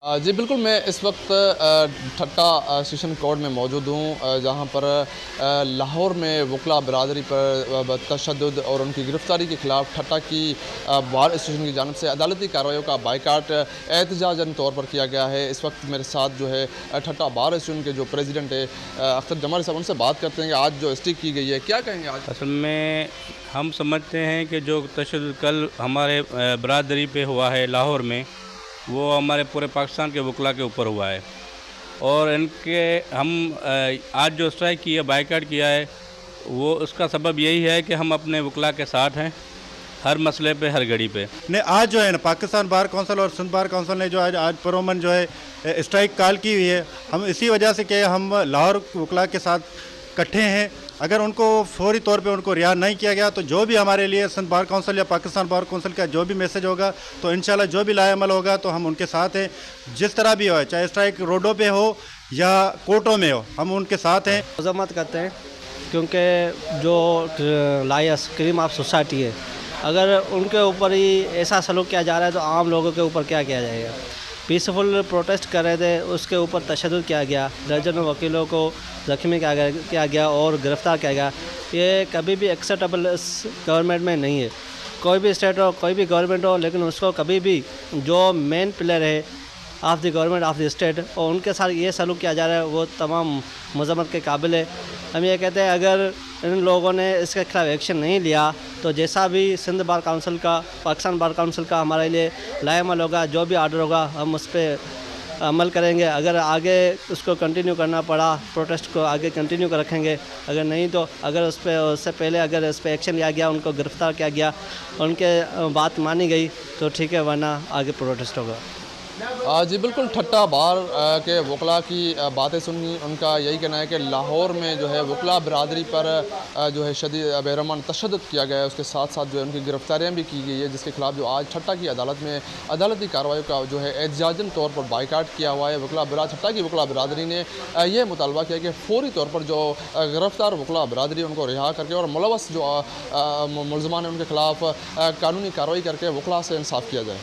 जी बिल्कुल, मैं इस वक्त ठट्टा सेशन कोर्ट में मौजूद हूँ, जहाँ पर लाहौर में वकला बरादरी पर तशद्दुद और उनकी गिरफ़्तारी के ख़िलाफ़ ठट्टा की बार एसोसिएशन की जानिब से अदालती कार्रवाइयों का बाइकाट एहतजाजन तौर पर किया गया है। इस वक्त मेरे साथ जो है ठट्टा बार एसोसिएशन के जो प्रेसिडेंट है अख्तर जमाली साहब, उनसे बात करते हैं कि आज जो स्टिक की गई है, क्या कहेंगे आज? असल में हम समझते हैं कि जो तशद्दुद कल हमारे बरादरी पे हुआ है लाहौर में, वो हमारे पूरे पाकिस्तान के वकला के ऊपर हुआ है। और इनके हम आज जो स्ट्राइक की है, बाइकाट किया है, वो उसका सबब यही है कि हम अपने वकला के साथ हैं हर मसले पे, हर घड़ी पे। ने आज जो है ना पाकिस्तान बार काउंसिल और सिंध बार काउंसिल ने जो आज पुरअमन जो है स्ट्राइक कॉल की हुई है। हम इसी वजह से कि हम लाहौर वकला के साथ इकट्ठे हैं। अगर उनको फौरी तौर पे उनको रिहा नहीं किया गया तो जो भी हमारे लिए सिंध बार काउंसिल या पाकिस्तान बार काउंसिल का जो भी मैसेज होगा, तो इंशाल्लाह जो भी लाएअमल होगा तो हम उनके साथ हैं। जिस तरह भी हो, चाहे स्ट्राइक रोडों पे हो या कोर्टों में हो, हम उनके साथ हैं। मजम्मत करते हैं क्योंकि जो लायस क्रीम ऑफ सोसाइटी है, अगर उनके ऊपर ही ऐसा सलूक किया जा रहा है तो आम लोगों के ऊपर क्या किया जाएगा। पीसफुल प्रोटेस्ट कर रहे थे, उसके ऊपर तशद्दुद किया गया, दर्जनों वकीलों को ज़ख्मी किया गया और गिरफ़्तार किया गया। ये कभी भी एक्सेप्टेबल इस गवर्नमेंट में नहीं है। कोई भी स्टेट हो, कोई भी गवर्नमेंट हो, लेकिन उसको कभी भी जो मेन पिलर है of the government of the state और उनके साथ ये सलूक किया जा रहा है, वो तमाम मज़म्मत के काबिल है। हम ये कहते हैं अगर इन लोगों ने इसके खिलाफ एक्शन नहीं लिया तो जैसा भी सिंध बार काउंसिल का, पाकिस्तान बार काउंसिल का हमारे लिए लाएअमल होगा, जो भी आर्डर होगा हम उस पर अमल करेंगे। अगर आगे उसको कंटिन्यू करना पड़ा, प्रोटेस्ट को आगे कंटिन्यू कर रखेंगे। अगर नहीं तो अगर उस पर उससे पहले अगर इस पर एक्शन लिया गया, उनको गिरफ़्तार किया गया, उनके बात मानी गई तो ठीक है, वरना आगे प्रोटेस्ट होगा। जी बिल्कुल, ठट्टा बार के वकला की बातें सुनी। उनका यही कहना है कि लाहौर में जो है वकला बरादरी पर जो है शदीद बेरहमान तशद्दुद किया गया है। उसके साथ साथ जो है उनकी गिरफ़्तारियाँ भी की गई है, जिसके खिलाफ जो आज ठट्टा की अदालत में अदालती कार्रवाई का जो है एहतजाजन तौर पर बाइकाट किया हुआ है। ठट्टा की वकला बरादरी ने यह मुतालबा किया कि फ़ौरी तौर पर जो गिरफ़्तार वकला बरादरी उनको रिहा करके और मुलव्वस जो मुलज़मान हैं उनके खिलाफ कानूनी कार्रवाई करके वकला से इंसाफ किया जाए।